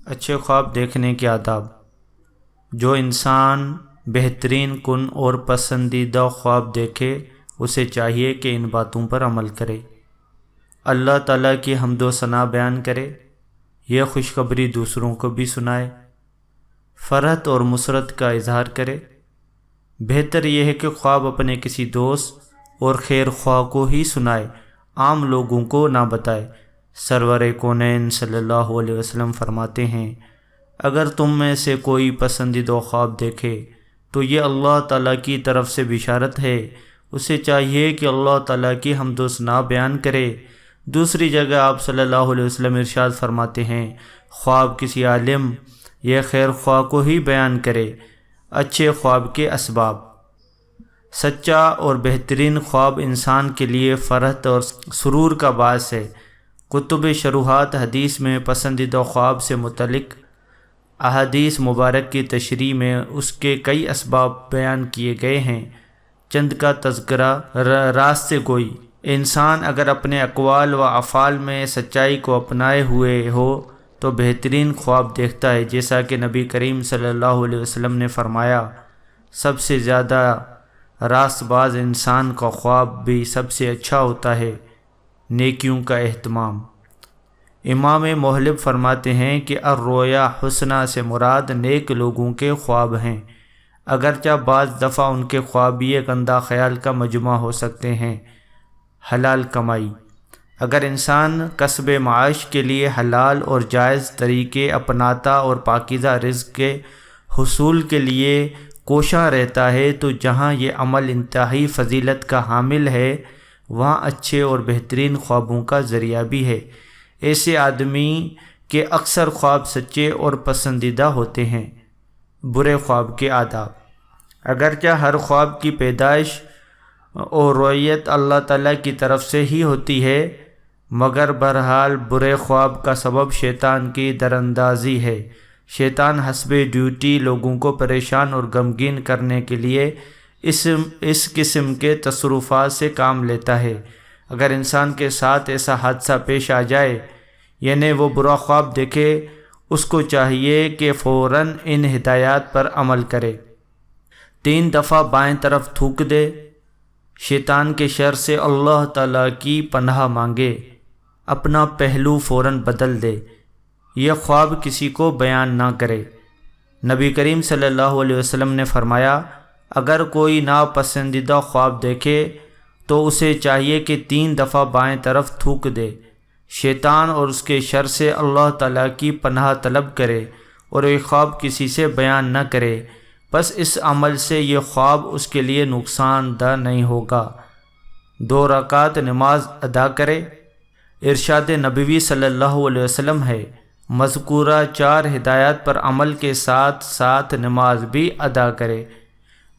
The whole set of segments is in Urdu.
اچھے خواب دیکھنے کے آداب۔ جو انسان بہترین کن اور پسندیدہ خواب دیکھے اسے چاہیے کہ ان باتوں پر عمل کرے۔ اللہ تعالیٰ کی حمد و ثنا بیان کرے، یہ خوشخبری دوسروں کو بھی سنائے، فرحت اور مسرت کا اظہار کرے۔ بہتر یہ ہے کہ خواب اپنے کسی دوست اور خیر خواہ کو ہی سنائے، عام لوگوں کو نہ بتائے۔ سرور کونین صلی اللہ علیہ وسلم فرماتے ہیں، اگر تم میں سے کوئی پسندیدہ خواب دیکھے تو یہ اللہ تعالیٰ کی طرف سے بشارت ہے، اسے چاہیے کہ اللہ تعالیٰ کی حمد و ثنا بیان کرے۔ دوسری جگہ آپ صلی اللہ علیہ وسلم ارشاد فرماتے ہیں، خواب کسی عالم یہ خیر خواہ کو ہی بیان کرے۔ اچھے خواب کے اسباب۔ سچا اور بہترین خواب انسان کے لیے فرحت اور سرور کا باعث ہے۔ کتب شروحات حدیث میں پسندیدہ خواب سے متعلق احادیث مبارک کی تشریح میں اس کے کئی اسباب بیان کیے گئے ہیں۔ چند کا تذکرہ۔ راست گوئی۔ انسان اگر اپنے اقوال و افعال میں سچائی کو اپنائے ہوئے ہو تو بہترین خواب دیکھتا ہے، جیسا کہ نبی کریم صلی اللہ علیہ وسلم نے فرمایا، سب سے زیادہ راست باز انسان کا خواب بھی سب سے اچھا ہوتا ہے۔ نیکیوں کا اہتمام۔ امام محلب فرماتے ہیں کہ الرؤیا حسنہ سے مراد نیک لوگوں کے خواب ہیں، اگرچہ بعض دفعہ ان کے خواب بھی ایک گندہ خیال کا مجموعہ ہو سکتے ہیں۔ حلال کمائی۔ اگر انسان کسب معاش کے لیے حلال اور جائز طریقے اپناتا اور پاکیزہ رزق کے حصول کے لیے کوشاں رہتا ہے تو جہاں یہ عمل انتہائی فضیلت کا حامل ہے وہاں اچھے اور بہترین خوابوں کا ذریعہ بھی ہے۔ ایسے آدمی کے اکثر خواب سچے اور پسندیدہ ہوتے ہیں۔ برے خواب کے آداب۔ اگرچہ ہر خواب کی پیدائش اور رویت اللہ تعالیٰ کی طرف سے ہی ہوتی ہے، مگر بہرحال برے خواب کا سبب شیطان کی دراندازی ہے۔ شیطان حسب ڈیوٹی لوگوں کو پریشان اور غمگین کرنے کے لیے اس قسم کے تصرفات سے کام لیتا ہے۔ اگر انسان کے ساتھ ایسا حادثہ پیش آ جائے، یعنی وہ برا خواب دیکھے، اس کو چاہیے کہ فوراً ان ہدایات پر عمل کرے۔ 3 دفعہ بائیں طرف تھوک دے، شیطان کے شر سے اللہ تعالیٰ کی پناہ مانگے، اپنا پہلو فوراً بدل دے، یہ خواب کسی کو بیان نہ کرے۔ نبی کریم صلی اللہ علیہ وسلم نے فرمایا، اگر کوئی ناپسندیدہ خواب دیکھے تو اسے چاہیے کہ 3 دفعہ بائیں طرف تھوک دے، شیطان اور اس کے شر سے اللہ تعالیٰ کی پناہ طلب کرے اور یہ خواب کسی سے بیان نہ کرے، بس اس عمل سے یہ خواب اس کے لیے نقصان دہ نہیں ہوگا۔ 2 رکعت نماز ادا کرے۔ ارشاد نبوی صلی اللہ علیہ وسلم ہے، مذکورہ 4 ہدایات پر عمل کے ساتھ ساتھ نماز بھی ادا کرے۔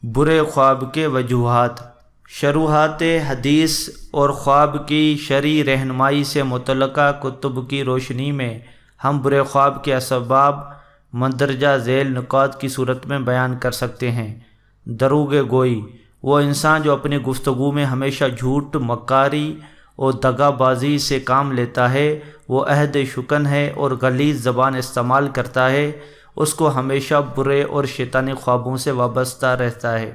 برے خواب کے وجوہات۔ شروحات حدیث اور خواب کی شرعی رہنمائی سے متعلقہ کتب کی روشنی میں ہم برے خواب کے اسباب مندرجہ ذیل نکات کی صورت میں بیان کر سکتے ہیں۔ دروغ گوئی۔ وہ انسان جو اپنی گفتگو میں ہمیشہ جھوٹ، مکاری اور دغا بازی سے کام لیتا ہے، وہ عہد شکن ہے اور غلیظ زبان استعمال کرتا ہے، اس کو ہمیشہ برے اور شیطانی خوابوں سے وابستہ رہتا ہے۔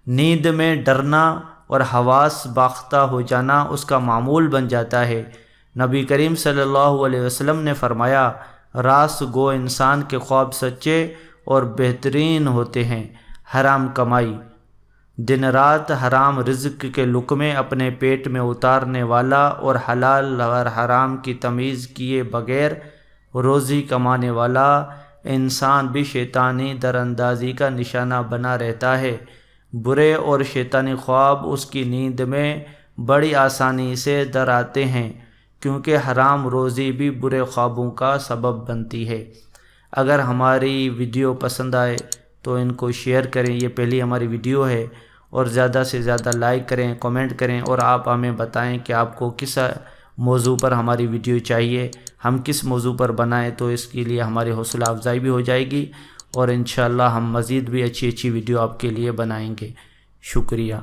نیند میں ڈرنا اور حواس باختہ ہو جانا اس کا معمول بن جاتا ہے۔ نبی کریم صلی اللہ علیہ وسلم نے فرمایا، راست گو انسان کے خواب سچے اور بہترین ہوتے ہیں۔ حرام کمائی۔ دن رات حرام رزق کے لقمے اپنے پیٹ میں اتارنے والا اور حلال اور حرام کی تمیز کیے بغیر روزی کمانے والا انسان بھی شیطانی دراندازی کا نشانہ بنا رہتا ہے۔ برے اور شیطانی خواب اس کی نیند میں بڑی آسانی سے در آتے ہیں، کیونکہ حرام روزی بھی برے خوابوں کا سبب بنتی ہے۔ اگر ہماری ویڈیو پسند آئے تو ان کو شیئر کریں، یہ پہلی ہماری ویڈیو ہے، اور زیادہ سے زیادہ لائک کریں، کمنٹ کریں، اور آپ ہمیں بتائیں کہ آپ کو کس موضوع پر ہماری ویڈیو چاہیے، ہم کس موضوع پر بنائیں، تو اس کے لیے ہماری حوصلہ افزائی بھی ہو جائے گی، اور انشاءاللہ ہم مزید بھی اچھی ویڈیو آپ کے لیے بنائیں گے۔ شکریہ۔